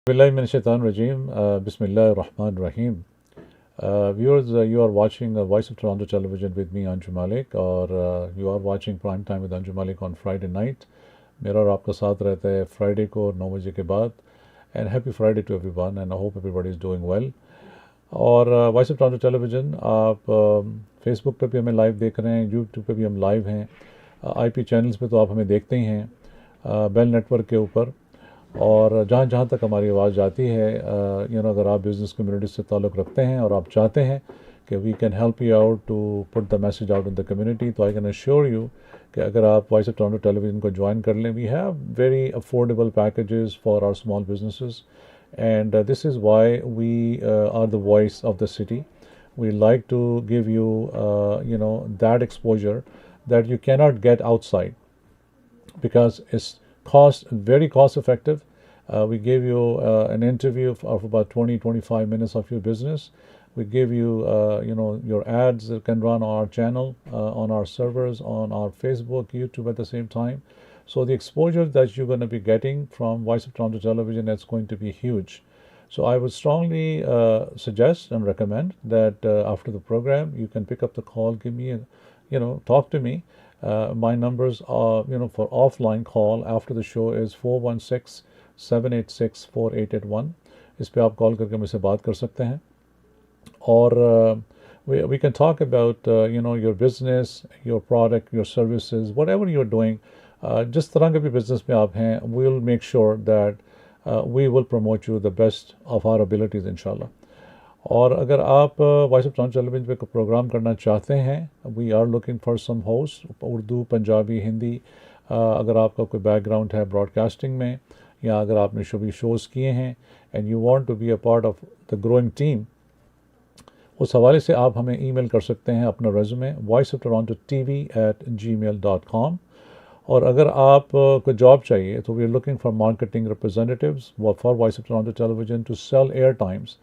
Bismillahirrahmanirrahim. Bismillahirrahmanirrahim. Viewers, you are watching Voice of Toronto Television with me, Anjum Malik, or you are watching Prime Time with Anjum Malik on Friday night. मेरा और आपका साथ रहता है Friday को और 9 बजे के बाद. And happy Friday to everyone and I hope everybody is doing well. और वॉइस ऑफ टोरंटो टेलीविज़न आप फेसबुक पे भी हमें लाइव देख रहे हैं, यूट्यूब पे भी हम लाइव हैं, आईपी चैनल्स पे तो आप हमें देखते ही हैं, बेल नेटवर्क के ऊपर. और जहाँ जहाँ तक हमारी आवाज़ जाती है, अगर आप बिज़नेस कम्युनिटी से ताल्लुक़ रखते हैं और आप चाहते हैं कि we can help you out to put the message out in the community, तो आई कैन अश्योर यू कि अगर आप वॉइस ऑफ टोरंटो टेलीविज़न को ज्वाइन कर लें, we have very affordable packages for our small businesses. And this is why we are the voice of the city. We like to give you, that exposure that you cannot get outside because it's very cost effective. We give you an interview of about 20-25 minutes of your business. We give you, your ads that can run on our channel, on our servers, on our Facebook, YouTube at the same time. So the exposure that you're going to be getting from Voice of Toronto Television, that's going to be huge. So I would strongly suggest and recommend that after the program, you can pick up the call, give me, talk to me. My numbers are, for offline call after the show is 416-786-4881. इस पे आप call करके मुझसे बात कर सकते हैं. और we can talk about, your business, your product, your services, whatever you're doing. जिस तरह के भी बिज़नेस में आप हैं, we will make sure that we will promote you the best of our abilities इंशाल्लाह. और अगर आप वॉइस ऑफ टोरंटो टेलीविज़न पे कोई प्रोग्राम करना चाहते हैं, we are looking for some host, Urdu, Punjabi, Hindi. अगर आपका कोई बैकग्राउंड है ब्रॉडकास्टिंग में, या अगर आपने शोज़ किए हैं and you want to be a part of the growing team, उस हवाले से आप हमें ईमेल कर सकते हैं अपना रेज़्यूमे voiceoftorontotv@gmail.com. और अगर आप को जॉब चाहिए तो we are looking for marketing representatives for voice of Toronto television to sell air times,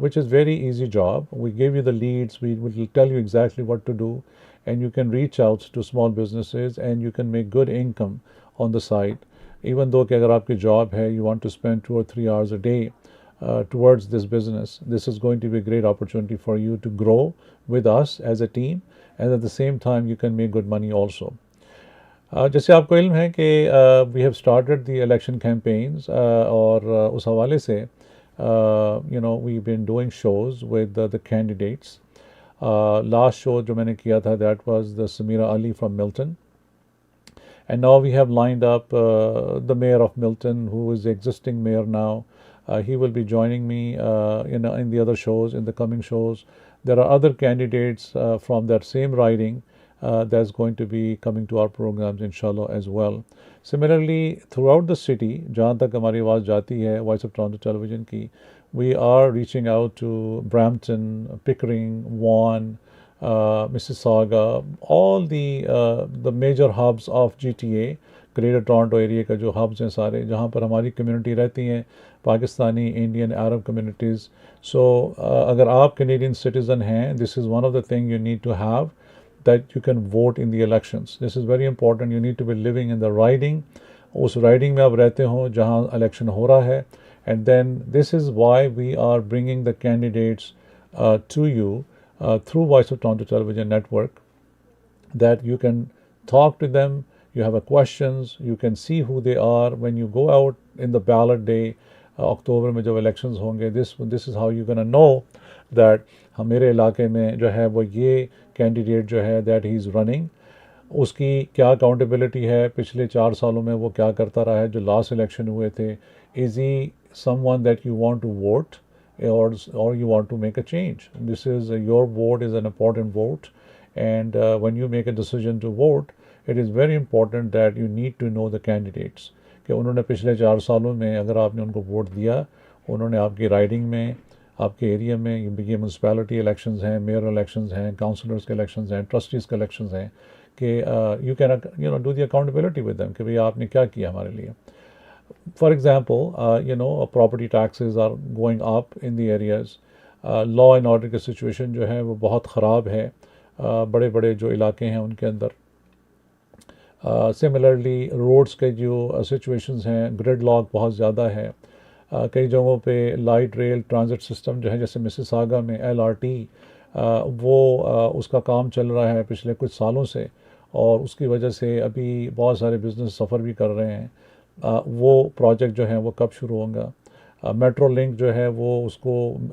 which is very easy job. We give you the leads, we will tell you exactly what to do, and you can reach out to small businesses and you can make good income on the side. Even though कि अगर आपकी job है, you want to spend 2 or 3 hours a day towards this business, this is going to be a great opportunity for you to grow with us as a team, and at the same time you can make good money also. जैसे आपको इल्म है कि we have started the election campaigns, और उस हवाले से we been doing shows with the candidates. Last show जो मैंने किया था, that was the Samira Ali from Milton, and now we have lined up the mayor of Milton who is existing mayor now. He will be joining me in the other shows, in the coming shows. There are other candidates from that same riding that's going to be coming to our programs inshallah as well. Similarly, throughout the city, जहाँ तक हमारी आवाज़ जाती है Voice of Toronto Television की, we are reaching out to Brampton, Pickering, Vaughan, Mississauga, all the major hubs of GTA, greater Toronto area का जो hubs हैं सारे, जहाँ पर हमारी कम्युनिटी रहती हैं, Pakistani, Indian, Arab communities. So अगर आप कैनेडियन सिटीज़न हैं, this is one of the thing you need to have, that you can vote in the elections. This is very important. You need to be living in the riding. उस riding में आप रहते हो जहाँ election हो रहा है. And then this is why we are bringing the candidates to you through Voice of Toronto Television Network, that you can talk to them. You have questions. You can see who they are when you go out in the ballot day. अक्टूबर में जब elections होंगे, this is how you gonna know that मेरे इलाके में जो है वो ये कैंडिडेट जो है दैट ही इज़ रनिंग, उसकी क्या अकाउंटेबिलिटी है, पिछले 4 सालों में वो क्या करता रहा है, जो लास्ट इलेक्शन हुए थे. Is he someone that you want to vote or you want to make a change? This is your vote is an important vote, and when you make a decision to vote, it is very important that you need to know the candidates, कि उन्होंने पिछले 4 सालों में अगर आपने उनको vote दिया, उन्होंने आपकी राइडिंग में, आपके एरिया में, ये म्यूनसिपैलिटी इलेक्शंस हैं, मेयर इलेक्शंस हैं, काउंसलर्स के इलेक्शंस हैं, ट्रस्टीज़ के इलेक्शंस हैं, कि you can do the accountability with them कि भाई आपने क्या किया हमारे लिए. For example, property taxes are going up in the areas. Law and order की सिचुएशन जो है वो बहुत ख़राब है बड़े बड़े जो इलाके हैं उनके अंदर. सिमिलरली रोड्स के जो सिचुएशंस हैं, ग्रिड लॉक बहुत ज़्यादा है. कई जगहों पे लाइट रेल ट्रांजिट सिस्टम जो है, जैसे मिसिसागा में LRT, वो उसका काम चल रहा है पिछले कुछ सालों से, और उसकी वजह से अभी बहुत सारे बिज़नेस सफ़र भी कर रहे हैं। वो प्रोजेक्ट जो है वो कब शुरू होगा? मेट्रो लिंक जो है वो उसको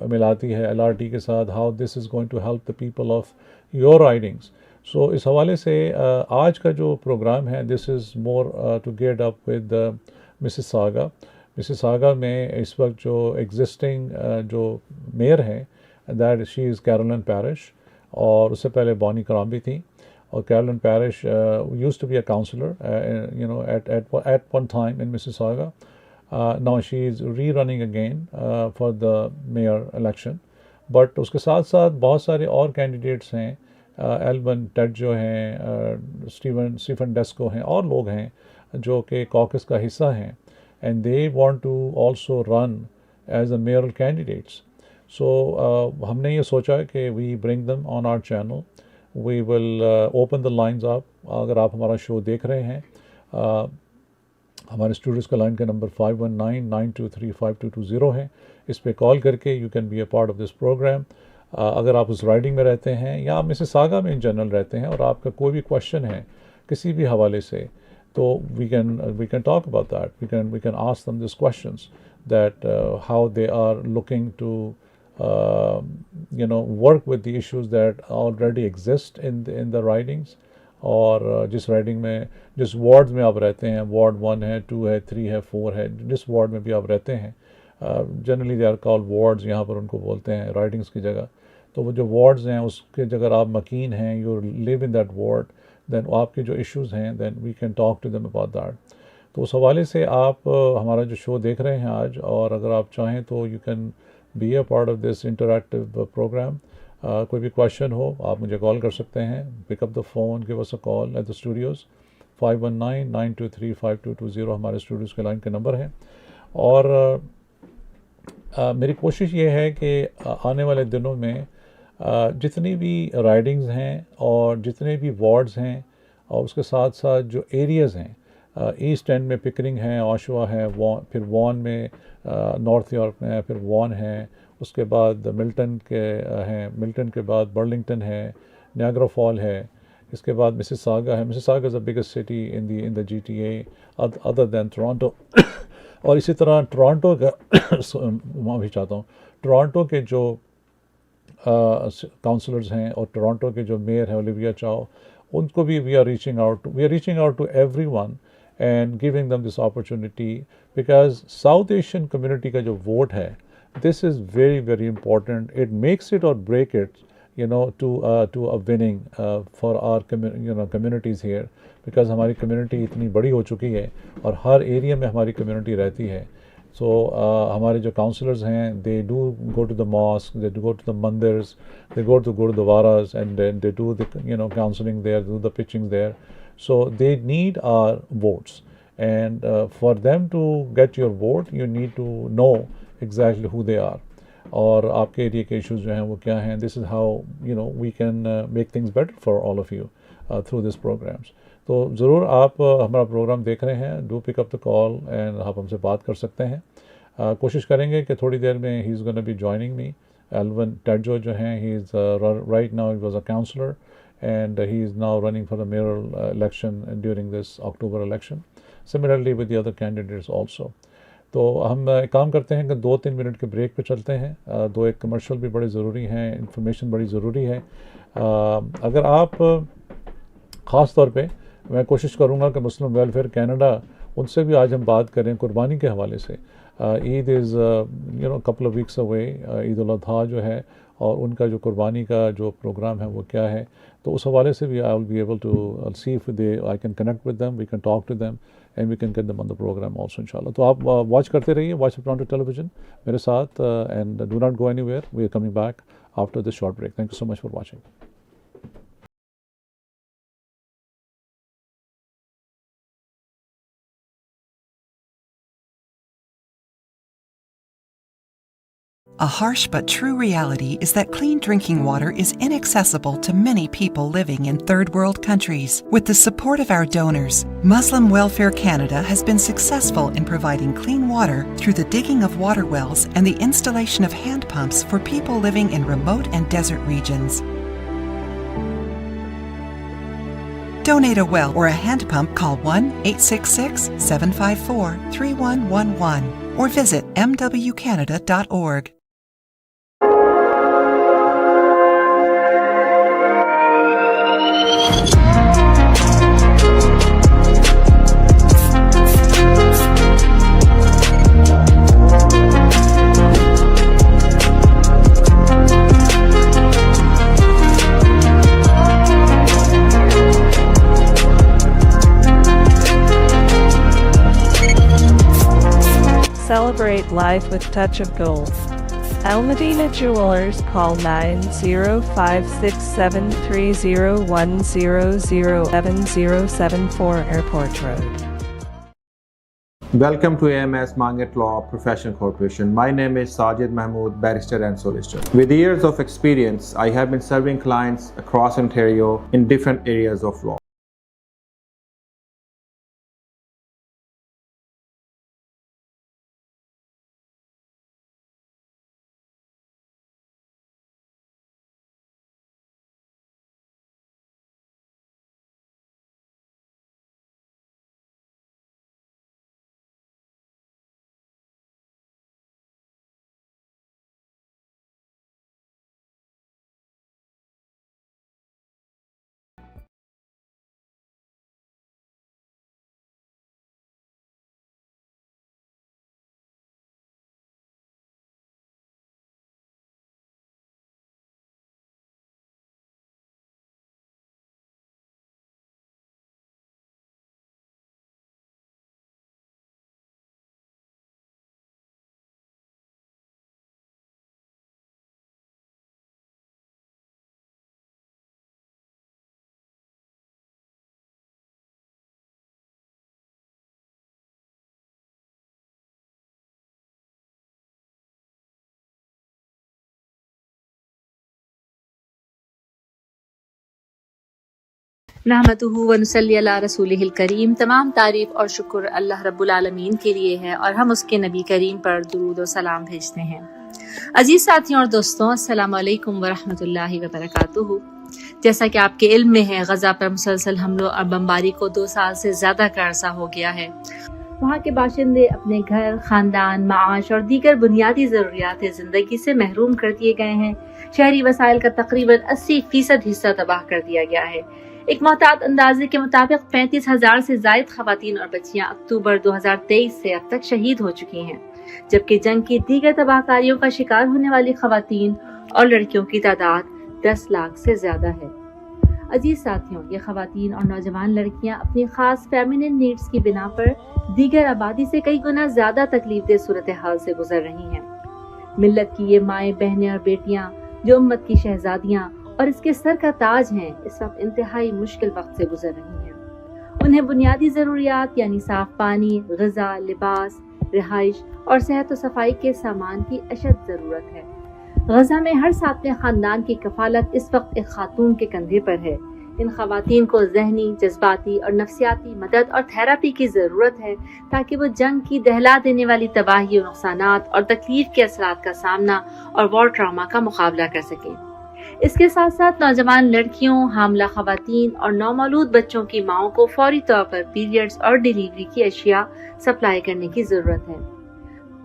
मिलाती है LRT के साथ। How this is going to help the people of your ridings. So इस हवाले से आज का जो प्रोग्राम है, this is more to get up with Mississauga. Mississauga में इस वक्त जो एग्जिस्टिंग जो मेयर हैं, that she is Caroline Parrish, और उससे पहले बॉनी कराम भी थी। और Carolyn Parish used to be a counselor, at one time in Mississauga. Now she is rerunning again for the mayor election. But उसके साथ साथ बहुत सारे और कैंडिडेट्स हैं, एल्बन टेड जो हैं, स्टीफन डेस्को हैं, और लोग हैं जो कि कॉकस का हिस्सा हैं, and they want to also run as a mayoral candidates. So हमने ये सोचा कि we bring them on our channel, we will open the lines up. अगर आप हमारा शो देख रहे हैं, हमारे स्टूडियोज़ का लाइन का नंबर 5199235220 है। इस पे कॉल करके you can be a part of this program. अगर आप उस राइडिंग में रहते हैं या आप मिसिसागा में इन जनरल रहते हैं और आपका कोई भी क्वेश्चन है किसी भी हवाले से, तो we can talk about that. We can ask them this questions that how they are looking to work with the issues that already exist in the ridings। और जिस राइडिंग में, जिस वार्ड में आप रहते हैं, वार्ड 1 है, 2 है, 3 है, 4 है, जिस वार्ड में भी आप रहते हैं, generally they are called wards, यहाँ पर उनको बोलते हैं राइडिंग्स की जगह। तो वो जो वार्ड्स हैं उसके अगर आप मकीन हैं, you live in that ward, then आपके जो इश्यूज़ हैं, then we can talk to them about that. तो उस हवाले से आप हमारा जो शो देख रहे हैं आज, और अगर आप चाहें तो you can be a part of this interactive program. कोई भी क्वेश्चन हो आप मुझे कॉल कर सकते हैं। Pick up the phone, give us a call at the studios. 5199235220 हमारे स्टूडियोज़ के लाइन के नंबर हैं। और मेरी कोशिश ये है कि आने वाले दिनों में जितनी भी राइडिंग्स हैं और जितने भी वार्ड्स हैं, और उसके साथ साथ जो एरियाज़ हैं, ईस्ट एंड में पिकरिंग है, ऑशवा है, फिर वॉन में, नॉर्थ यॉर्क में है, फिर वॉन है, उसके बाद मिल्टन के हैं, मिल्टन के बाद बर्लिंगटन है, नियाग्रा फॉल है, इसके बाद मिसिसागा है। Mississauga is the biggest city in the GTA other than Toronto. और इसी तरह टोरंटो का मैं भी चाहता हूँ, टोरंटो के जो काउंसलर्स हैं और टोरंटो के जो मेयर हैं ओलिविया चाओ, उनको भी we are reaching out to everyone and giving them this opportunity, because South Asian community का जो वोट है, this is very very important. It makes it or break it, to a winning for our communities here, because हमारी community इतनी बड़ी हो चुकी है और हर एरिया में हमारी कम्युनिटी रहती है। सो हमारे जो काउंसलर्स हैं, they do go to the mosque, they do go to the mandirs, they go to gurdwaras, and they do the counselling there, do the pitching there. So they need our votes, and for them to get your vote, you need to know exactly who they are, और आपके area के issues जो हैं वो क्या हैं। This is how we can make things better for all of you through this programs. तो ज़रूर आप हमारा प्रोग्राम देख रहे हैं, do pick up the call and आप हमसे बात कर सकते हैं। कोशिश करेंगे कि थोड़ी देर में ही is gonna be joining me. Alvin Tedjo जो हैं, he is right now he was a councillor and he is now running for the mayoral election during this October election, similarly with the other candidates also। तो हम एक काम करते हैं कि 2-3 minute के ब्रेक पे चलते हैं। दो एक कमर्शियल भी बड़े ज़रूरी हैं, इंफॉर्मेशन बड़ी ज़रूरी है। अगर आप ख़ास तौर पे, मैं कोशिश करूँगा कि मुस्लिम वेलफेयर कनाडा, उनसे भी आज हम बात करें कुर्बानी के हवाले से। Eid is couple of weeks away, Eid ul Azha जो है, और उनका जो कुर्बानी का जो प्रोग्राम है वो क्या है, तो उस हवाले से भी I will be able to see if I can connect with them, we can talk to them and we can get them on the program also इंशाल्लाह। तो आप वॉच करते रहिए, वॉच टोरंटो टेलीविजन मेरे साथ, and do not go anywhere, we are coming back after this short break. Thank you so much for watching. A harsh but true reality is that clean drinking water is inaccessible to many people living in third world countries. With the support of our donors, Muslim Welfare Canada has been successful in providing clean water through the digging of water wells and the installation of hand pumps for people living in remote and desert regions. Donate a well or a hand pump, call 1-866-754-3111 or visit mwcanada.org. Celebrate life with touch of gold. Al Medina Jewelers, call 90567301007074 Airport Road. Welcome to AMS Mangat Law Professional Corporation. My name is Sajid Mahmood, barrister and solicitor. With years of experience, I have been serving clients across Ontario in different areas of law. नहमदुहु व नुसल्ली अला रसूलिहिल करीम। तमाम तारीफ और शुक्र अल्लाह रब्बुल आलमीन के लिए है और हम उसके नबी करीम पर दुरूद और सलाम भेजते हैं। अजीज साथियों और दोस्तों, अस्सलाम वालेकुम व रहमतुल्लाहि व बरकातुहू। जैसा कि आपके इल्म में है, गजा पर मुसलसल हमलों और बमबारी को 2 साल से ज्यादा का अरसा हो गया है। वहाँ के बाशिंदे अपने घर, खानदान, माश और दीगर बुनियादी जरूरियात जिंदगी से महरूम कर दिए गए हैं। शहरी वसाइल का तकरीबन 80% हिस्सा तबाह कर दिया गया है। एक मोहतात अंदाजे के मुताबिक 35,000 से जायद खवातीन और बच्चियां अक्टूबर 2023 से अब तक शहीद हो चुकी हैं, जबकि जंग की दीगर तबाहकारियों का शिकार होने वाली खवातीन और लड़कियों की तादाद 10 लाख से ज्यादा है। अजीज साथियों, ये खवातीन और नौजवान लड़कियां अपनी खास फेमिनिन नीड्स की बिना पर दीगर आबादी से कई गुना ज्यादा तकलीफदेह सूरत हाल से गुजर रही हैं। मिल्लत की ये माएं, बहनें और बेटियां जो उम्मत की शहजादियां और इसके सर का ताज हैं, इस वक्त इंतहाई मुश्किल वक्त से गुजर रही हैं। उन्हें बुनियादी जरूरियात यानी साफ पानी, ग़िज़ा, लिबास, रिहाइश और सेहत व सफाई के सामान की अशद जरूरत है। गजा में हर 7वें खानदान की कफालत इस वक्त एक खातून के कंधे पर है। इन खवातीन को ज़हनी, जज्बाती और नफ्सियाती मदद और थेरापी की जरूरत है ताकि वो जंग की दहला देने वाली तबाही और नुकसानात और तकलीफ के असरात का सामना और वॉर ट्रामा का मुकाबला कर सकें। इसके साथ साथ नौजवान लड़कियों, हामला खवातीन और नौमौलूद बच्चों की माओं को फौरी तौर पर पीरियड्स और डिलीवरी की अशिया सप्लाई करने की जरूरत है।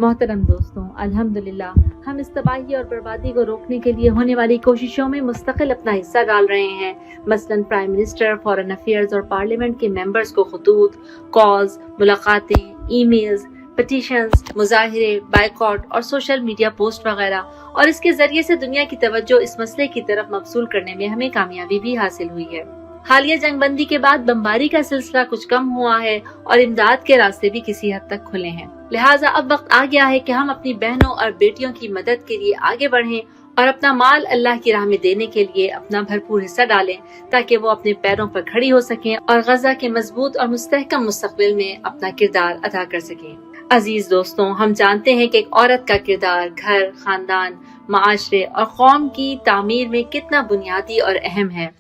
मोहतरम दोस्तों, अल्हम्दुलिल्लाह हम इस तबाही और बर्बादी को रोकने के लिए होने वाली कोशिशों में मुस्तकिल अपना हिस्सा डाल रहे हैं। मसलन प्राइम मिनिस्टर, फॉरेन अफेयर्स और पार्लियामेंट के मेंबर्स को खतूत, कॉल्स, मुलाकातें, ईमेल्स, पिटीशंस, मुजाहिरे, बाइकॉट और सोशल मीडिया पोस्ट वगैरह, और इसके जरिए से दुनिया की तवज्जो इस मसले की तरफ मबसूल करने में हमें कामयाबी भी हासिल हुई है। हालिया जंगबंदी के बाद बमबारी का सिलसिला कुछ कम हुआ है और इमदाद के रास्ते भी किसी हद तक खुले हैं। लिहाजा अब वक्त आ गया है कि हम अपनी बहनों और बेटियों की मदद के लिए आगे बढ़ें और अपना माल अल्लाह की राह में देने के लिए अपना भरपूर हिस्सा डालें ताकि वो अपने पैरों पर खड़ी हो सकें और गजा के मजबूत और मुस्तहकम मुस्तकबिल में अपना किरदार अदा कर सकें। अजीज दोस्तों, हम जानते हैं कि एक औरत का किरदार घर, खानदान, माशरे और कौम की तामीर में कितना बुनियादी और अहम है।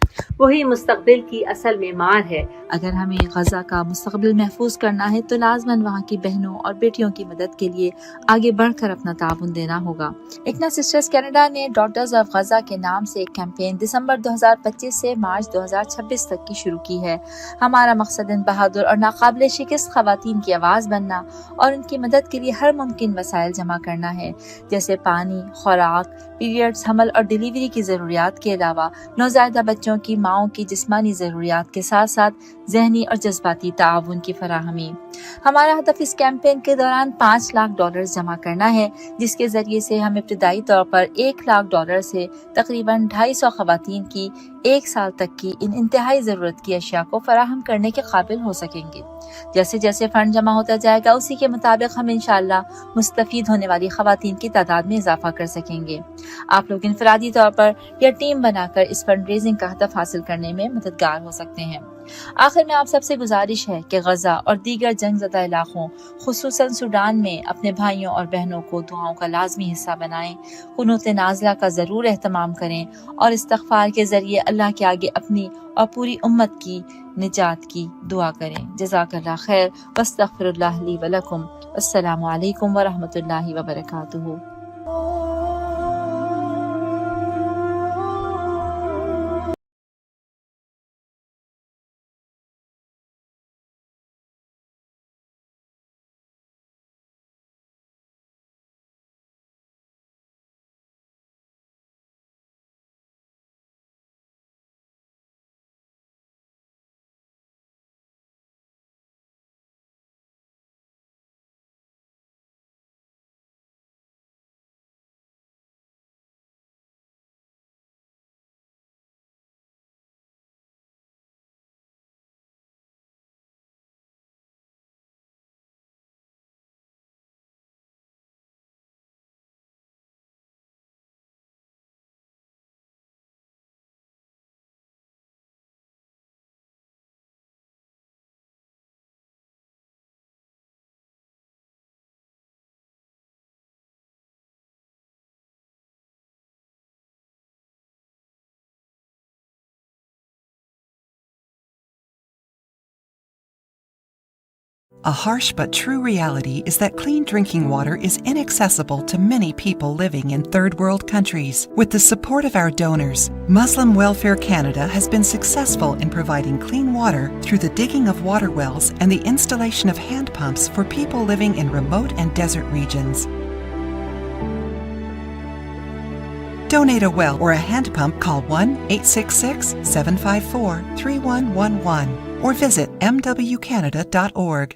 वही मुस्तकबिल की असल मेमार है। अगर हमें गजा का मुस्तकबिल महफूज करना है तो लाजमन वहाँ की बहनों और बेटियों की मदद के लिए आगे बढ़कर अपना ताउन देना होगा। इकना सिस्टर्स कनाडा ने डॉटर्स ऑफ गजा के नाम से एक कैंपेन दिसंबर 2025 से मार्च 2026 तक की शुरू की है। हमारा मकसद इन बहादुर और नाकाबिल शिकस्त खवातीन की आवाज़ बनना और उनकी मदद के लिए हर मुमकिन वसाइल जमा करना है, जैसे पानी, खुराक, पीरियड्स, हमल और डिलीवरी की ज़रूरियात के अलावा नौज़ायदा बच्चों की माओं की जिस्मानी ज़रूरियात के साथ साथ ज़हनी और जज्बाती ताउन की फराहमी। हमारा हदफ इस कैंपेन के दौरान $5 लाख जमा करना है, जिसके ज़रिए से हम इब्तदाई तौर पर $1 लाख से तकरीबन 250 खवातीन की 1 साल तक की इन इंतहाई ज़रूरत की अशिया को फराहम करने के काबिल हो सकेंगे। जैसे जैसे फंड जमा होता जाएगा उसी के मुताबिक हम इंशाअल्लाह मुस्तफीद होने वाली खवातीन की तादाद में इजाफा कर सकेंगे। आप लोग इनफरादी तौर पर या टीम बनाकर इस फंड रेजिंग का हदफ हासिल करने में मददगार हो सकते हैं। आखिर में आप सबसे गुजारिश है कि गजा और दीगर जंगज़दा इलाकों खुसूसन सूडान में अपने भाइयों और बहनों को दुआओं का लाजमी हिस्सा बनाएं, कुनूत नाज़िला का ज़रूर एहतमाम करें और इस्तग़फ़ार के ज़रिए अल्लाह के आगे अपनी और पूरी उम्मत की निजात की दुआ करें। जज़ाकल्लाह खैर वस्तग़फ़िरुल्लाह ली व लकुम। अस्सलामु अलैकुम व रहमतुल्लाहि व बरकातुहू। A harsh but true reality is that clean drinking water is inaccessible to many people living in third world countries. With the support of our donors, Muslim Welfare Canada has been successful in providing clean water through the digging of water wells and the installation of hand pumps for people living in remote and desert regions. Donate a well or a hand pump, call 1-866-754-3111 or visit mwcanada.org.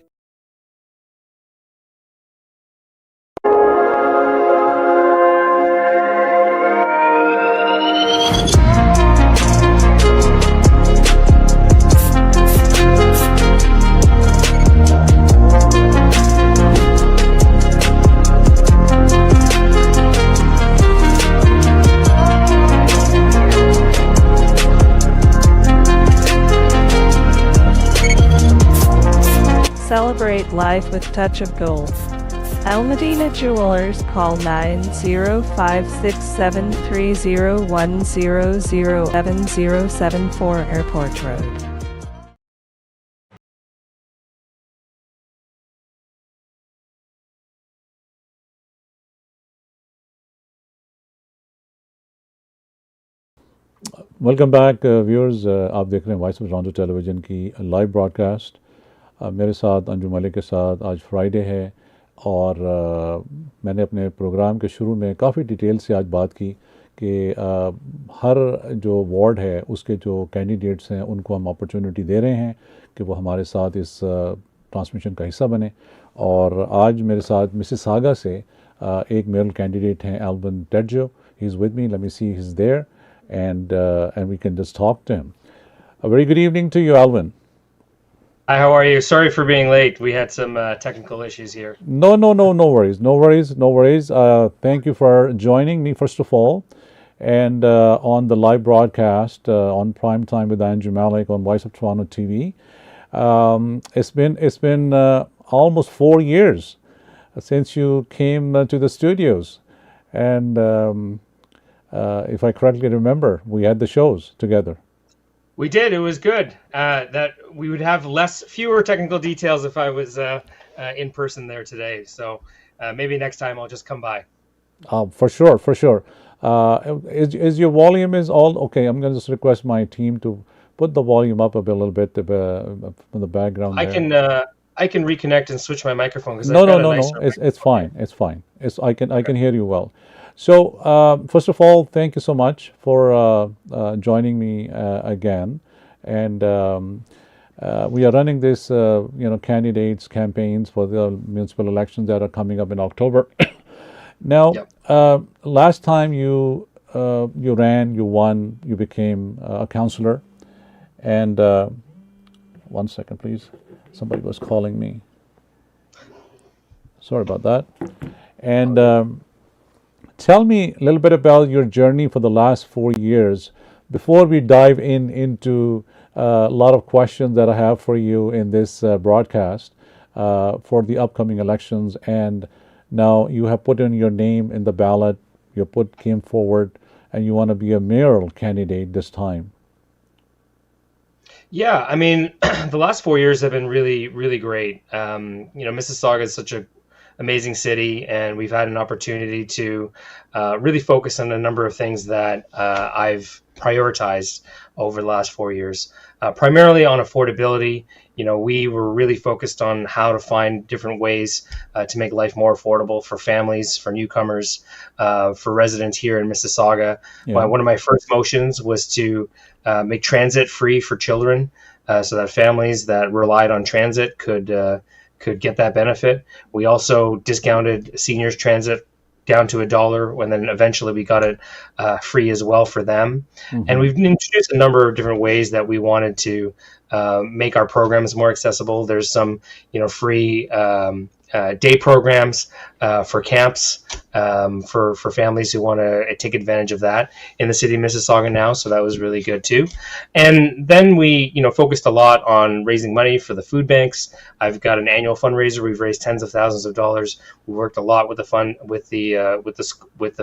Celebrate life with touch of gold. Al Medina Jewelers, call 9056730107074 Airport Road. Welcome back viewers, आप देख रहे हैं voice of Toronto television की live broadcast. मेरे साथ अंजुम मलिक के साथ आज फ्राइडे है और मैंने अपने प्रोग्राम के शुरू में काफ़ी डिटेल से आज बात की कि हर जो वार्ड है उसके जो कैंडिडेट्स हैं उनको हम अपॉर्चुनिटी दे रहे हैं कि वो हमारे साथ इस ट्रांसमिशन का हिस्सा बने। और आज मेरे साथ मिसिसागा से एक मेल कैंडिडेट हैं Alvin Tedjo. He is with me, let me see he is there and we can just talk to him. A very good evening to you, Alvin. Hi, how are you? Sorry for being late. We had some technical issues here. No worries. Thank you for joining me, first of all, and on the live broadcast on Prime Time with Anjum Malik on Voice of Toronto TV. It's been almost 4 years since you came to the studios. And if I correctly remember, we had the shows together. We did. It was good. That we would have fewer technical details if I was in person there today. So maybe next time I'll just come by. For sure, for sure. Is your volume is all okay? I'm going to just request my team to put the volume up a little bit from the background. I can reconnect and switch my microphone because no. It's fine. It's fine. I can hear you well. So first of all, thank you so much for joining me again. And we are running this candidates campaigns for the municipal elections that are coming up in October. Now, last time you ran, you won, you became a councillor. And 1 second, please. Somebody was calling me. Sorry about that. And tell me a little bit about your journey for the last 4 years before we dive into a lot of questions that I have for you in this broadcast for the upcoming elections. And now you have put in your name in the ballot, came forward, and you want to be a mayoral candidate this time. Yeah, I mean, the last 4 years have been really, really great. Mississauga is such an amazing city, and we've had an opportunity to really focus on a number of things that I've prioritized over the last 4 years. Primarily on affordability. We were really focused on how to find different ways to make life more affordable for families, for newcomers, for residents here in Mississauga. Yeah. One of my first motions was to make transit free for children, so that families that relied on transit could get that benefit. We also discounted seniors transit down to $1, and then eventually we got it free as well for them. Mm-hmm. And we've introduced a number of different ways that we wanted to make our programs more accessible. There's some, free day programs for camps for families who want to take advantage of that in the city of Mississauga now. So that was really good too. And then we, focused a lot on raising money for the food banks. I've got an annual fundraiser. We've raised tens of thousands of dollars. We worked a lot with the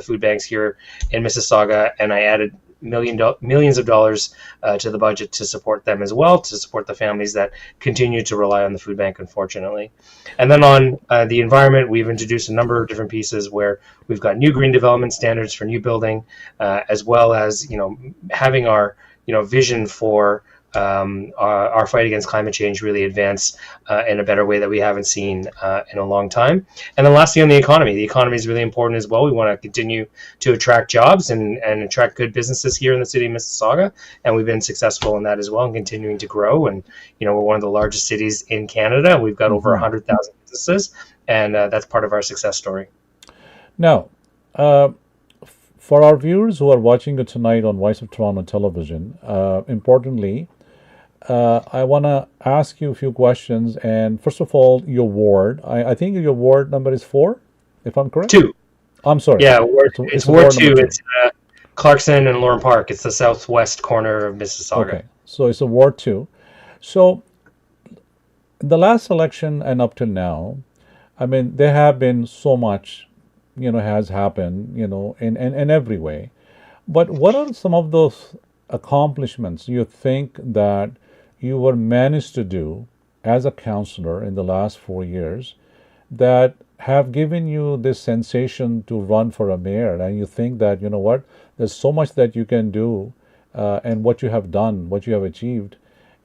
food banks here in Mississauga, and I added millions of dollars to the budget to support them as well, to support the families that continue to rely on the food bank, unfortunately. And then on the environment, we've introduced a number of different pieces where we've got new green development standards for new building, as well as having our vision for our fight against climate change really advance in a better way that we haven't seen in a long time. And then lastly, on the economy. The economy is really important as well. We want to continue to attract jobs and attract good businesses here in the city of Mississauga. And we've been successful in that as well and continuing to grow. And, we're one of the largest cities in Canada. We've got over 100,000 businesses. And that's part of our success story. Now, for our viewers who are watching it tonight on Voice of Toronto television, importantly, I want to ask you a few questions. And first of all, your ward. I think your ward number is 4, if I'm correct? 2. I'm sorry. Yeah, it's Ward 2. It's Clarkson and Lauren Park. It's the southwest corner of Mississauga. Okay, so it's a Ward 2. So the last election and up till now, I mean, there have been so much, has happened, in every way. But what are some of those accomplishments you think that you were managed to do as a councillor in the last 4 years that have given you this sensation to run for a mayor, and you think that, there's so much that you can do and what you have done, what you have achieved.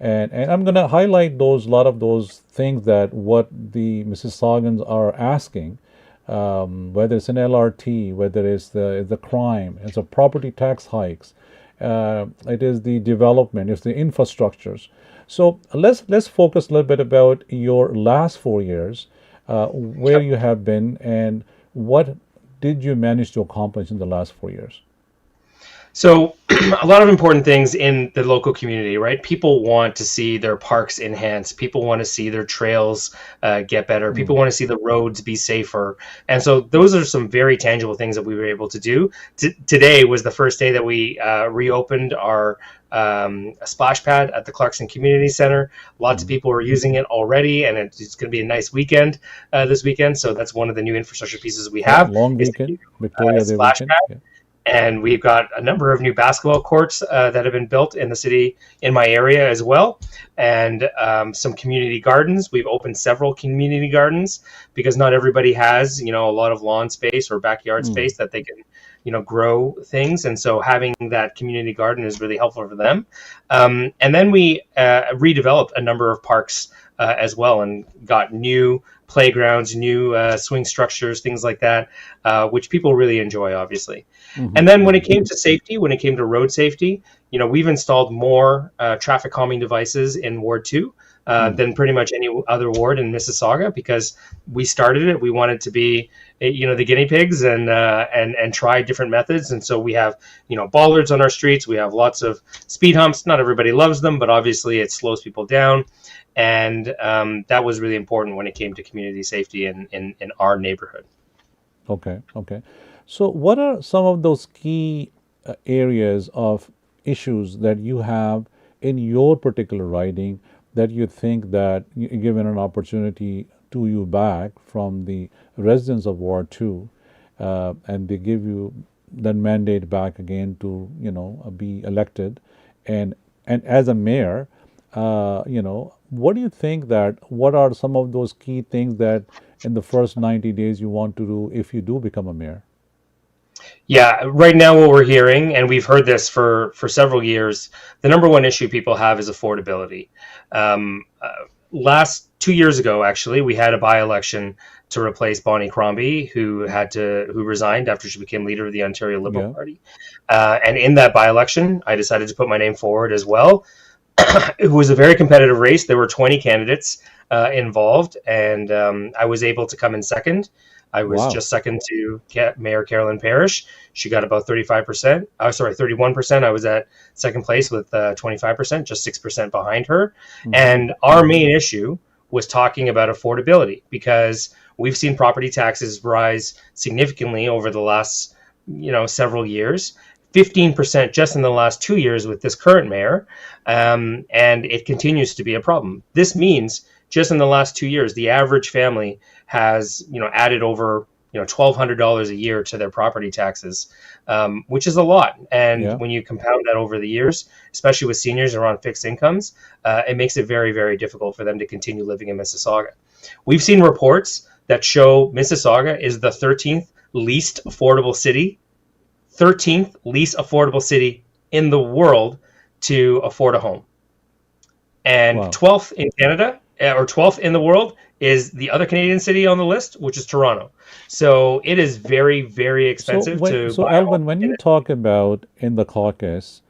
And I'm going to highlight a lot of those things that what the Mississaugans are asking, whether it's an LRT, whether it's the crime, it's a property tax hikes, it is the development, it's the infrastructures. So let's focus a little bit about your last 4 years, where you have been, and what did you manage to accomplish in the last 4 years? So a lot of important things in the local community, right? People want to see their parks enhanced. People want to see their trails get better. People want to see the roads be safer. And so those are some very tangible things that we were able to do. Today was the first day that we reopened our splash pad at the Clarkson Community Center. Lots of people are using it already, and it's going to be a nice weekend this weekend. So that's one of the new infrastructure pieces we have. Long weekend, Victoria Day splash weekend. pad. Yeah. And we've got a number of new basketball courts that have been built in the city, in my area as well, and some community gardens. We've opened several community gardens because not everybody has, a lot of lawn space or backyard space that they can, grow things. And so having that community garden is really helpful for them. And then we redeveloped a number of parks as well, and got new playgrounds, new swing structures, things like that, which people really enjoy, obviously. And then when it came to safety, when it came to road safety, we've installed more traffic calming devices in Ward 2 than pretty much any other ward in Mississauga, because we started it. We wanted to be, the guinea pigs and try different methods. And so we have, bollards on our streets. We have lots of speed humps. Not everybody loves them, but obviously it slows people down. And that was really important when it came to community safety in our neighborhood. Okay. So what are some of those key areas of issues that you have in your particular riding that you think that, given an opportunity to you back from the residents of Ward 2, and they give you that mandate back again to, be elected, and as a mayor, what do you think what are some of those key things that in the first 90 days you want to do if you do become a mayor? Yeah, right now what we're hearing, and we've heard this for several years, the number one issue people have is affordability. Last 2 years ago, actually, we had a by-election to replace Bonnie Crombie, who resigned after she became leader of the Ontario Liberal Party. And in that by-election, I decided to put my name forward as well. It was a very competitive race. There were 20 candidates involved, and I was able to come in second. I was just second to Mayor Carolyn Parrish. She got about 31%. I was at second place with 25%, just 6% behind her. And our main issue was talking about affordability, because we've seen property taxes rise significantly over the last, several years. 15% just in the last 2 years with this current mayor, and it continues to be a problem. This means just in the last 2 years, the average family has, added over, $1,200 a year to their property taxes, which is a lot. And when you compound that over the years, especially with seniors who are on fixed incomes, it makes it very, very difficult for them to continue living in Mississauga. We've seen reports that show Mississauga is the 13th least affordable city in the world to afford a home. And 12th in Canada, or 12th in the world, is the other Canadian city on the list, which is Toronto. So it is very, very expensive to buy a home. Alvin, when you talk about in the caucus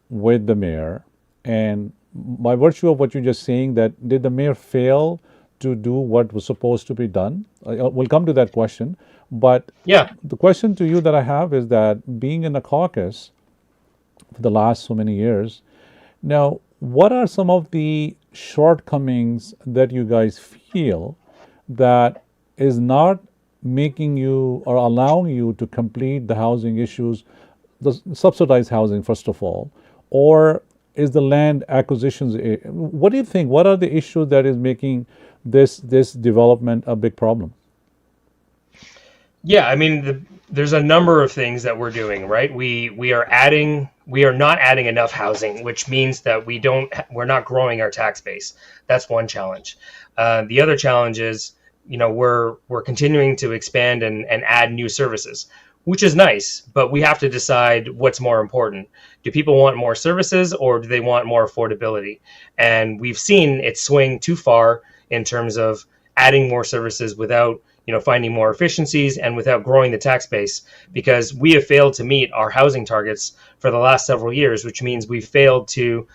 with the mayor, and by virtue of what you're just saying, that did the mayor fail to do what was supposed to be done? We'll come to that question. But the question to you that I have is that being in the caucus for the last so many years, now, what are some of the shortcomings that you guys feel that is not making you or allowing you to complete the housing issues, the subsidized housing, first of all, or is the land acquisitions? What do you think? What are the issues that is making this development a big problem? Yeah, I mean, there's a number of things that we're doing, right? We are not adding enough housing, which means that we're not growing our tax base. That's one challenge. The other challenge is, we're continuing to expand and add new services, which is nice, but we have to decide what's more important. Do people want more services, or do they want more affordability? And we've seen it swing too far in terms of adding more services without finding more efficiencies and without growing the tax base, because we have failed to meet our housing targets for the last several years, which means we've failed to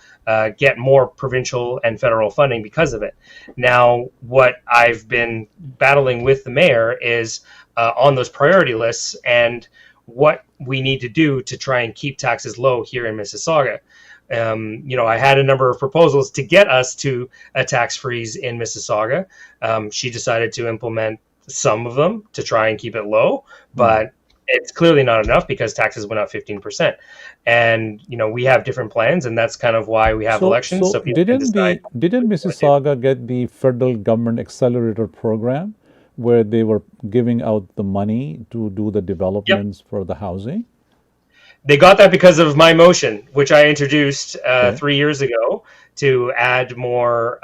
get more provincial and federal funding because of it. Now, what I've been battling with the mayor is on those priority lists, and what we need to do to try and keep taxes low here in Mississauga. I had a number of proposals to get us to a tax freeze in Mississauga. She decided to implement some of them to try and keep it low, but it's clearly not enough because taxes went up 15%. And, we have different plans, and that's kind of why we have elections. So people can decide. Didn't Mississauga get the federal government accelerator program where they were giving out the money to do the developments for the housing? They got that because of my motion, which I introduced 3 years ago to add more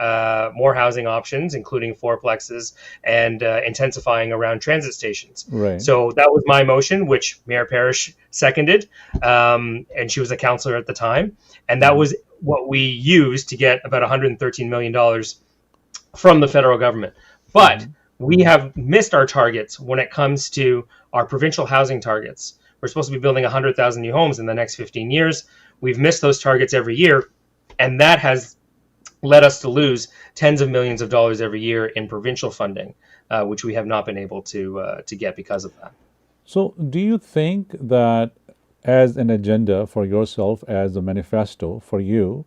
housing options, including fourplexes and intensifying around transit stations. Right. So that was my motion, which Mayor Parrish seconded, and she was a councillor at the time. And that was what we used to get about $113 million from the federal government. But we have missed our targets when it comes to our provincial housing targets. We're supposed to be building 100,000 new homes in the next 15 years. We've missed those targets every year, and that has led us to lose tens of millions of dollars every year in provincial funding, which we have not been able to get because of that. So do you think that as an agenda for yourself, as a manifesto for you,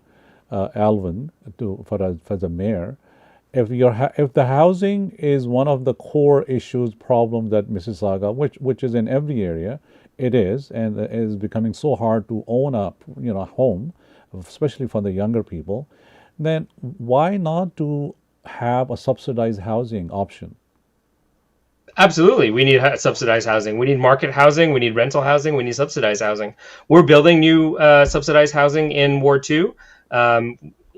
Alvin, for the mayor, if the housing is one of the core issues, problems that Mississauga, which is in every area, it is, and it is becoming so hard to own a home, especially for the younger people, then why not to have a subsidized housing option? Absolutely. We need subsidized housing. We need market housing. We need rental housing. We need subsidized housing. We're building new subsidized housing in Ward 2.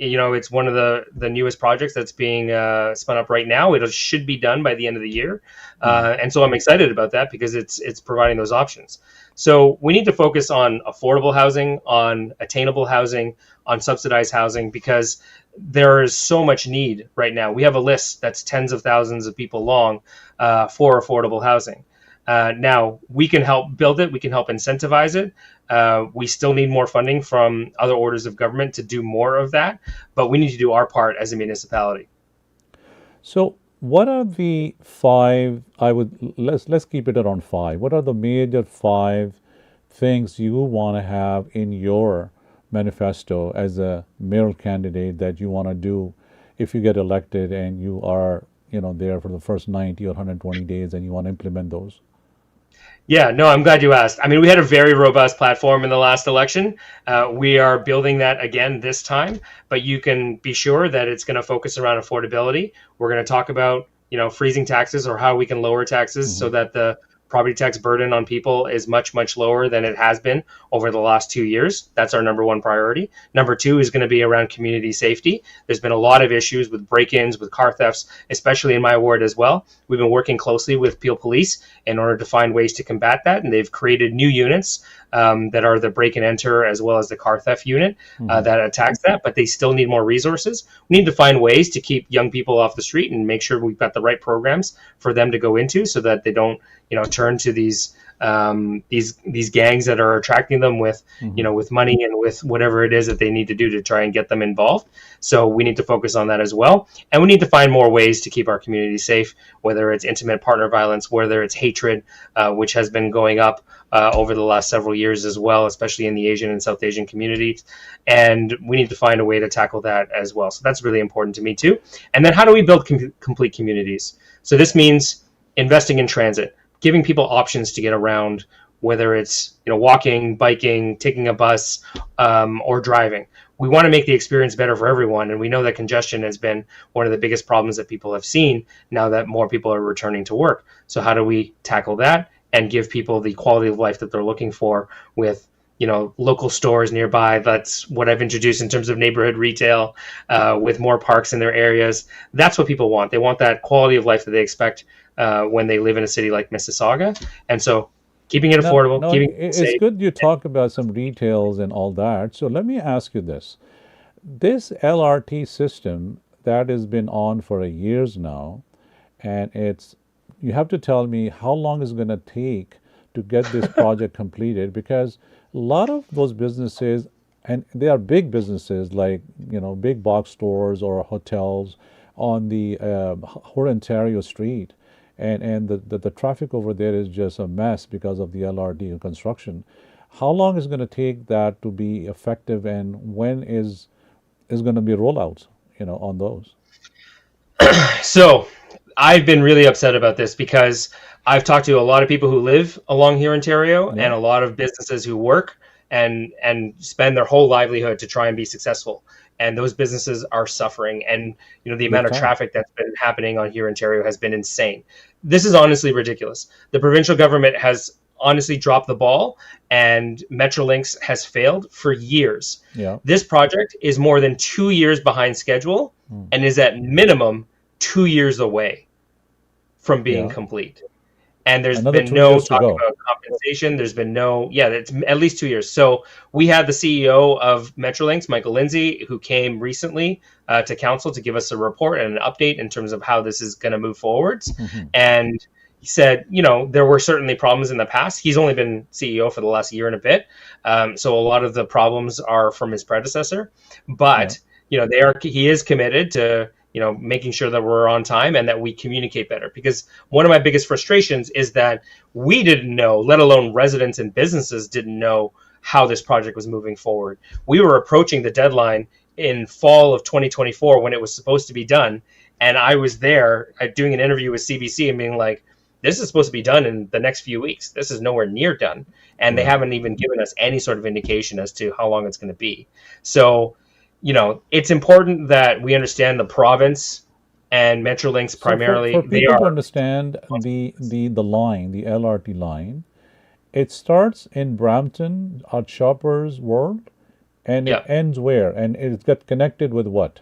It's one of the newest projects that's being spun up right now. It should be done by the end of the year. And so I'm excited about that because it's providing those options. So we need to focus on affordable housing, on attainable housing, on subsidized housing, because there is so much need right now. We have a list that's tens of thousands of people long for affordable housing. Now, we can help build it. We can help incentivize it. We still need more funding from other orders of government to do more of that, but we need to do our part as a municipality. So what are the five, let's keep it around five. What are the major five things you want to have in your manifesto as a mayoral candidate that you want to do if you get elected and you are, there for the first 90 or 120 days and you want to implement those? Yeah, no, I'm glad you asked. I mean, we had a very robust platform in the last election. We are building that again this time, but you can be sure that it's going to focus around affordability. We're going to talk about, freezing taxes or how we can lower taxes so that the property tax burden on people is much, much lower than it has been over the last 2 years. That's our number one priority. Number two is going to be around community safety. There's been a lot of issues with break-ins, with car thefts, especially in my ward as well. We've been working closely with Peel Police in order to find ways to combat that. And they've created new units that are the break and enter as well as the car theft unit that attacks that, but they still need more resources. We need to find ways to keep young people off the street and make sure we've got the right programs for them to go into so that they don't, turn to these gangs that are attracting them with, with money and with whatever it is that they need to do to try and get them involved. So we need to focus on that as well. And we need to find more ways to keep our community safe, whether it's intimate partner violence, whether it's hatred, which has been going up over the last several years as well, especially in the Asian and South Asian communities. And we need to find a way to tackle that as well. So that's really important to me too. And then how do we build complete communities? So this means investing in transit, giving people options to get around, whether it's walking, biking, taking a bus, or driving. We want to make the experience better for everyone, and we know that congestion has been one of the biggest problems that people have seen now that more people are returning to work. So how do we tackle that and give people the quality of life that they're looking for with local stores nearby? That's what I've introduced in terms of neighborhood retail, with more parks in their areas. That's what people want. They want that quality of life that they expect when they live in a city like Mississauga. And so keeping it affordable, keeping it safe. It's good you talk about some retails and all that. So let me ask you this. This LRT system that has been on for years now, and you have to tell me how long it's going to take to get this project completed, because a lot of those businesses, and they are big businesses like, big box stores or hotels on the Ontario Street. and the traffic over there is just a mess because of the LRT construction. How long is it going to take that to be effective, and when is going to be rollouts, on those? So I've been really upset about this because I've talked to a lot of people who live along here in Ontario and a lot of businesses who work and spend their whole livelihood to try and be successful. And those businesses are suffering. And, the amount of traffic that's been happening on here in Ontario has been insane. This is honestly ridiculous. The provincial government has honestly dropped the ball, and Metrolinx has failed for years. Yeah. This project is more than 2 years behind schedule and is at minimum 2 years away from being complete. And there's been no talk about compensation. There's been it's at least 2 years. So we had the CEO of Metrolinx, Michael Lindsay, who came recently to council to give us a report and an update in terms of how this is going to move forwards. And he said, there were certainly problems in the past. He's only been CEO for the last year and a bit. So a lot of the problems are from his predecessor. But, he is committed to making sure that we're on time and that we communicate better. Because one of my biggest frustrations is that we didn't know, let alone residents and businesses didn't know how this project was moving forward. We were approaching the deadline in fall of 2024 when it was supposed to be done. And I was there doing an interview with CBC and being like, this is supposed to be done in the next few weeks. This is nowhere near done. And they haven't even given us any sort of indication as to how long it's going to be. So, it's important that we understand the province and Metrolinx primarily. For people to understand the line, the LRT line, it starts in Brampton at Shoppers World, and it ends where? And it's got connected with what?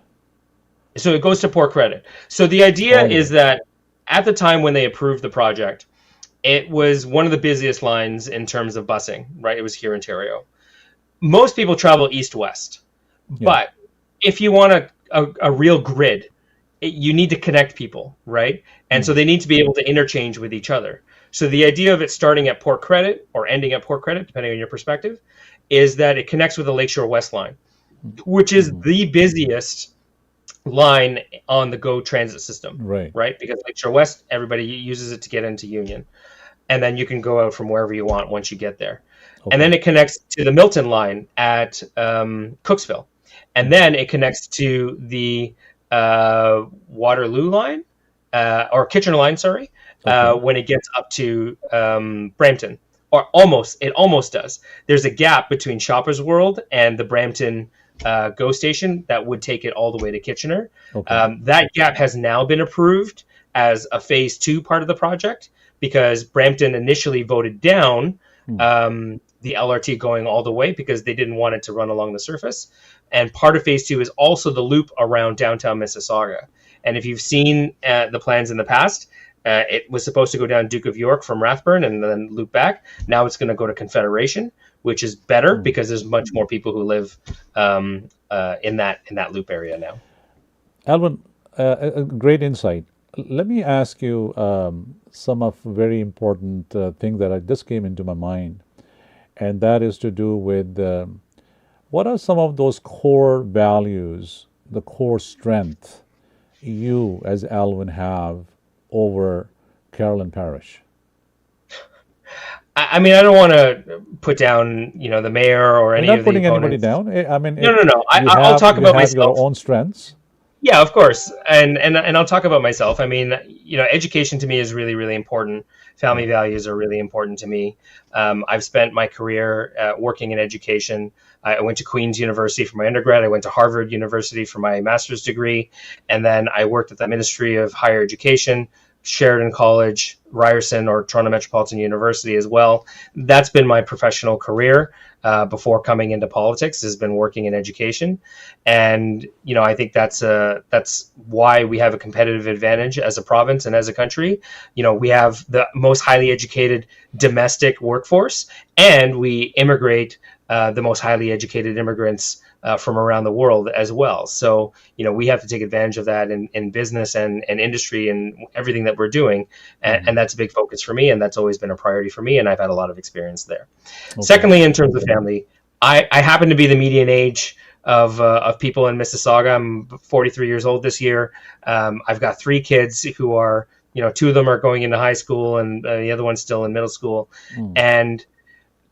So it goes to Port Credit. So the idea is that at the time when they approved the project, it was one of the busiest lines in terms of busing, right? It was here in Ontario. Most people travel east-west. But if you want a real grid, you need to connect people, right? And so they need to be able to interchange with each other. So the idea of it starting at Port Credit or ending at Port Credit, depending on your perspective, is that it connects with the Lakeshore West line, which is the busiest line on the GO transit system, right? Because Lakeshore West, everybody uses it to get into Union. And then you can go out from wherever you want once you get there. And then it connects to the Milton line at Cooksville. And then it connects to the Waterloo line, or Kitchener line, sorry, when it gets up to Brampton. Or it almost does. There's a gap between Shoppers World and the Brampton GO station that would take it all the way to Kitchener. That gap has now been approved as a phase 2 part of the project because Brampton initially voted down the LRT going all the way because they didn't want it to run along the surface. And part of phase 2 is also the loop around downtown Mississauga. And if you've seen the plans in the past, it was supposed to go down Duke of York from Rathburn and then loop back. Now it's going to go to Confederation, which is better because there's much more people who live in that loop area now. Alvin, a great insight. Let me ask you some of very important things that just came into my mind, and that is to do with what are some of those core values, the core strength you as Alvin have over Carolyn Parish? I mean, I don't want to put down, the mayor or any of the opponents. Not putting anybody down. I mean, no. I'll talk about myself. Your own strengths. Yeah, of course, and I'll talk about myself. I mean, education to me is really, really important. Family values are really important to me. I've spent my career working in education. I went to Queen's University for my undergrad. I went to Harvard University for my master's degree, and then I worked at the Ministry of Higher Education, Sheridan College, Ryerson, or Toronto Metropolitan University as well. That's been my professional career before coming into politics, has been working in education. And, I think that's why we have a competitive advantage as a province and as a country. We have the most highly educated domestic workforce, and we immigrate the most highly educated immigrants from around the world as well. So, we have to take advantage of that in business and industry and everything that we're doing. And that's a big focus for me. And that's always been a priority for me. And I've had a lot of experience there. Okay. Secondly, in terms of family, I happen to be the median age of people in Mississauga. I'm 43 years old this year. I've got 3 kids who are two of them are going into high school, and the other one's still in middle school. And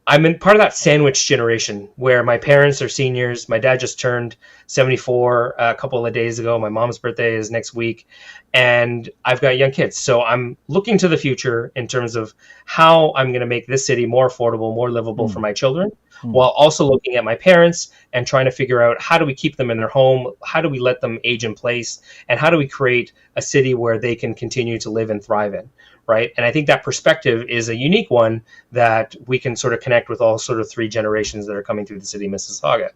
I'm in part of that sandwich generation where my parents are seniors. My dad just turned 74 a couple of days ago. My mom's birthday is next week, and I've got young kids. So I'm looking to the future in terms of how I'm going to make this city more affordable, more livable for my children, while also looking at my parents and trying to figure out how do we keep them in their home? How do we let them age in place? And how do we create a city where they can continue to live and thrive in? Right. And I think that perspective is a unique one that we can sort of connect with all sort of three generations that are coming through the city of Mississauga.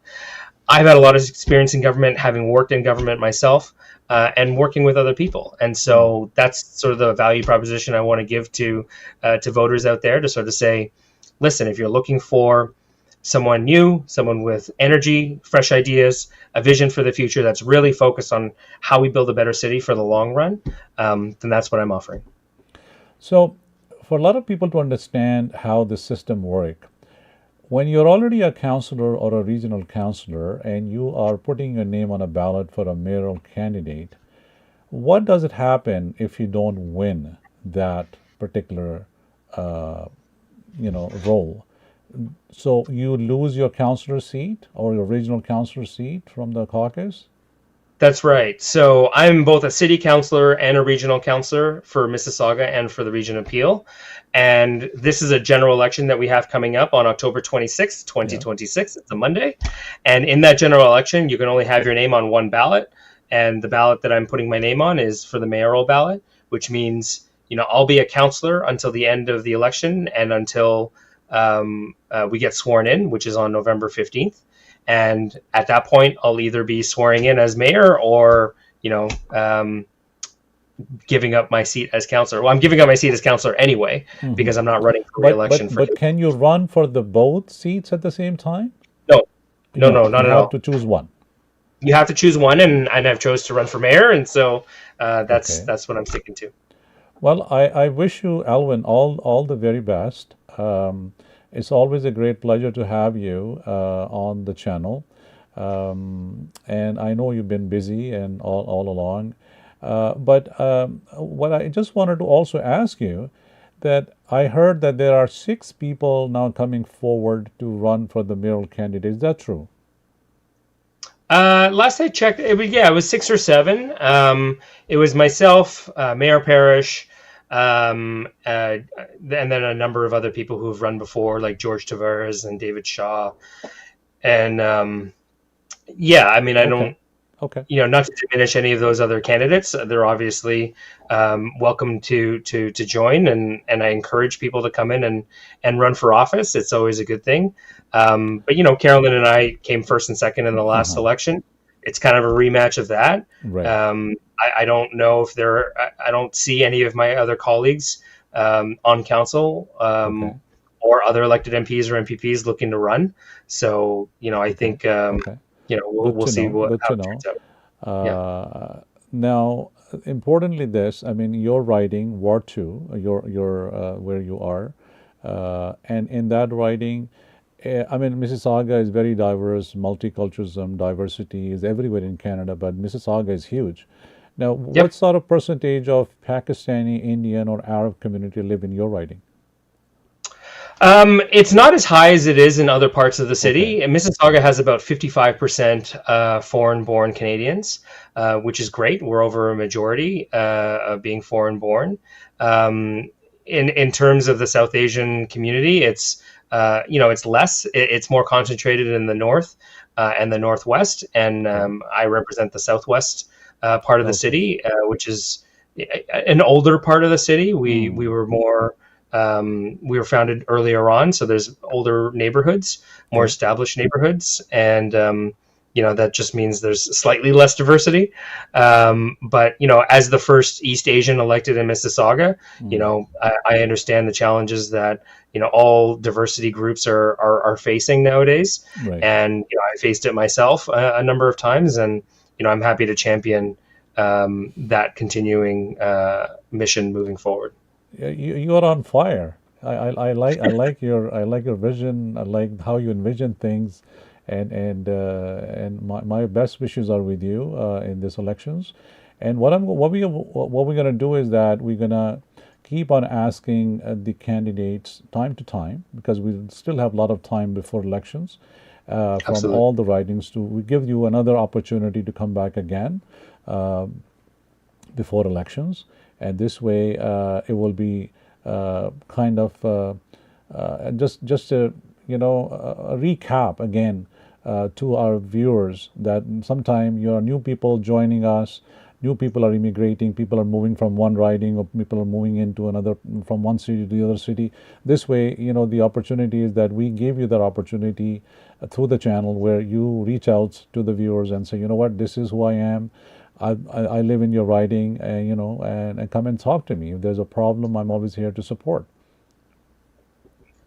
I've had a lot of experience in government, having worked in government myself, and working with other people. And so that's sort of the value proposition I want to give to voters out there, to sort of say, listen, if you're looking for someone new, someone with energy, fresh ideas, a vision for the future that's really focused on how we build a better city for the long run, then that's what I'm offering. So, for a lot of people to understand how the system works, when you're already a councillor or a regional councillor and you are putting your name on a ballot for a mayoral candidate, what does it happen if you don't win that particular, role? So you lose your councillor seat or your regional councillor seat from the caucus? That's right. So I'm both a city councillor and a regional councillor for Mississauga and for the Region of Peel. And this is a general election that we have coming up on October 26th, 2026. It's a Monday. And in that general election, you can only have your name on one ballot. And the ballot that I'm putting my name on is for the mayoral ballot, which means, I'll be a councillor until the end of the election and until we get sworn in, which is on November 15th. And at that point, I'll either be swearing in as mayor or, giving up my seat as councillor. Well, I'm giving up my seat as councillor anyway, because I'm not running for re-election. But can you run for the both seats at the same time? No, not at all. You have to choose one. You have to choose one, and I've chose to run for mayor, and so that's what I'm sticking to. Well, I wish you, Alvin, all the very best. It's always a great pleasure to have you on the channel. And I know you've been busy and all along. But what I just wanted to also ask you, that I heard that there are 6 people now coming forward to run for the mayoral candidate. Is that true? Last I checked, it was 6 or 7. It was myself, Mayor Parrish, and then a number of other people who have run before, like George Tavares and David Shaw. And I don't, not to diminish any of those other candidates. They're obviously welcome to join, and I encourage people to come in and run for office. It's always a good thing. But Carolyn and I came first and second in the last election. It's kind of a rematch of that. Right. I don't know if I don't see any of my other colleagues on council or other elected MPs or MPPs looking to run. So, I think, we'll see how it turns out. Now, importantly, you're riding Ward 2, you're where you are. And in that riding, Mississauga is very diverse, multiculturalism, diversity is everywhere in Canada, but Mississauga is huge. Now, what sort of percentage of Pakistani, Indian, or Arab community live in your riding? It's not as high as it is in other parts of the city. And Mississauga has about 55% foreign-born Canadians, which is great. We're over a majority of being foreign-born. In terms of the South Asian community, it's it's less. It's more concentrated in the north and the northwest, and I represent the southwest part of the city, which is an older part of the city. We were more. We were founded earlier on, so there's older neighborhoods, more established neighborhoods, and that just means there's slightly less diversity. But as the first East Asian elected in Mississauga, I understand the challenges that all diversity groups are facing nowadays, and I faced it myself a number of times, and I'm happy to champion that continuing mission moving forward. You are on fire. I like your vision. I like how you envision things, and my best wishes are with you in these elections. And what we're going to do is that we're going to keep on asking the candidates time to time, because we still have a lot of time before elections, from Absolutely. all the ridings, we give you another opportunity to come back again before elections, and this way it will be kind of just a a recap again to our viewers, that sometime you are new people joining us, new people are immigrating, people are moving from one riding, or people are moving into another, from one city to the other city. This way, the opportunity is that we give you that opportunity through the channel, where you reach out to the viewers and say, you know what, this is who I am. I live in your riding, and come and talk to me. If there's a problem, I'm always here to support.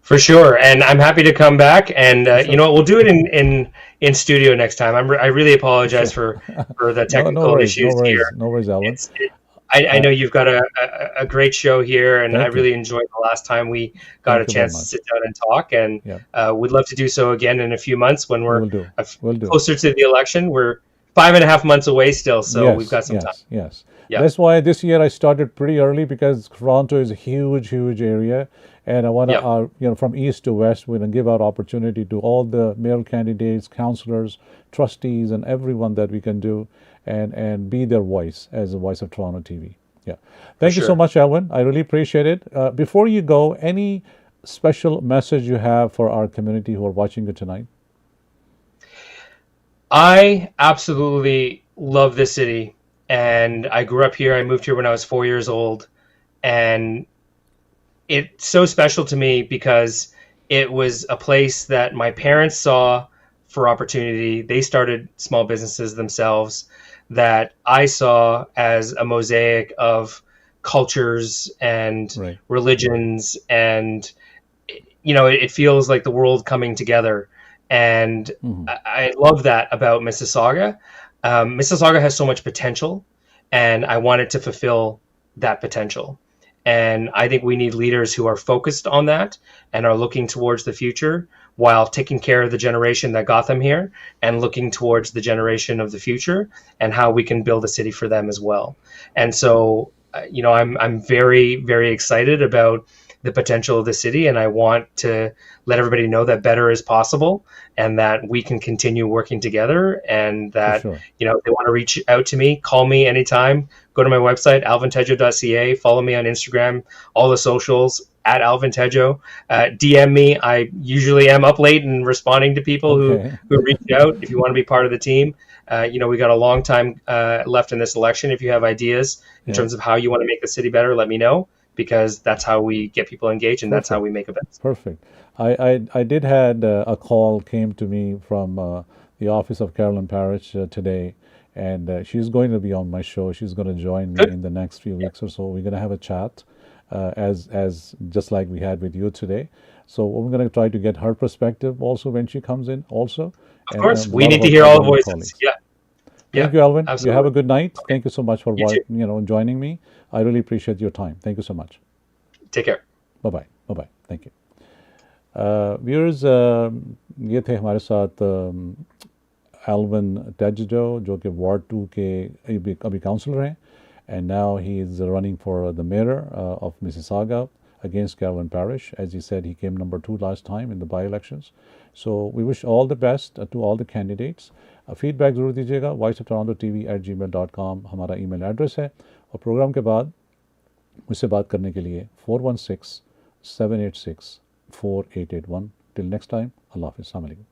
For sure, and I'm happy to come back. And Sure. you know what, we'll do it in studio next time. I really apologize for the technical no issues here. no worries, Alvin. I know you've got a great show here, and I Thank you. really enjoyed the last time we got Thank a you very chance to much. sit down and talk. And Yeah. we'd love to do so again in a few months when we're We'll do. We'll do. closer to the election. We're 5.5 months away still, so we've got some time. Yes. Yeah. That's why this year I started pretty early, because Toronto is a huge area, and I want to, from east to west, we're going to give our opportunity to all the mayor candidates, councillors, trustees, and everyone that we can do, and be their voice as the voice of Toronto TV. Yeah. Thank you so sure. much, Alvin. I really appreciate it. Before you go, any special message you have for our community who are watching you tonight? I absolutely love this city, and I grew up here. I moved here when I was 4 years old, and it's so special to me because it was a place that my parents saw for opportunity. They started small businesses themselves, that I saw as a mosaic of cultures and Right. religions, and it feels like the world coming together. And I love that about Mississauga. Mississauga has so much potential, and I wanted to fulfill that potential. And I think we need leaders who are focused on that and are looking towards the future, while taking care of the generation that got them here, and looking towards the generation of the future and how we can build a city for them as well. And so, I'm very, very excited about the potential of the city, and I want to let everybody know that better is possible, and that we can continue working together, and that, sure. if they want to reach out to me, call me anytime. Go to my website, alvintejo.ca, follow me on Instagram, all the socials, at alvintejo. DM me. I usually am up late and responding to people Okay. who reach out if you want to be part of the team. We got a long time left in this election. If you have ideas in terms of how you want to make the city better, let me know, because that's how we get people engaged, and that's how we make events. Perfect. I did had a call came to me from the office of Carolyn Parrish today, and she's going to be on my show. She's going to join me in the next few weeks or so. We're going to have a chat, as just like we had with you today. So we're going to try to get her perspective also when she comes in also. Of course, we need to hear all the voices. Yeah. Thank you, Alvin. Absolutely. You have a good night. Thank you so much for You too. joining me. I really appreciate your time. Thank you so much. Take care. Bye bye. Thank you. Viewers ये थे हमारे साथ Alvin टेजो, जो कि ward 2 के अभी counsellor हैं, and now he is running for the mayor of Mississauga against Carolyn Parrish. As he said, he came number 2 last time in the by-elections. So we wish all the best to all the candidates. Feedback ज़रूर दीजिएगा. voiceoftorontotv@gmail.com हमारा email address है, और programme के बाद मुझसे बात करने के लिए 416-786-4881. Till next time, Allah Hafiz. Assalamu alaikum.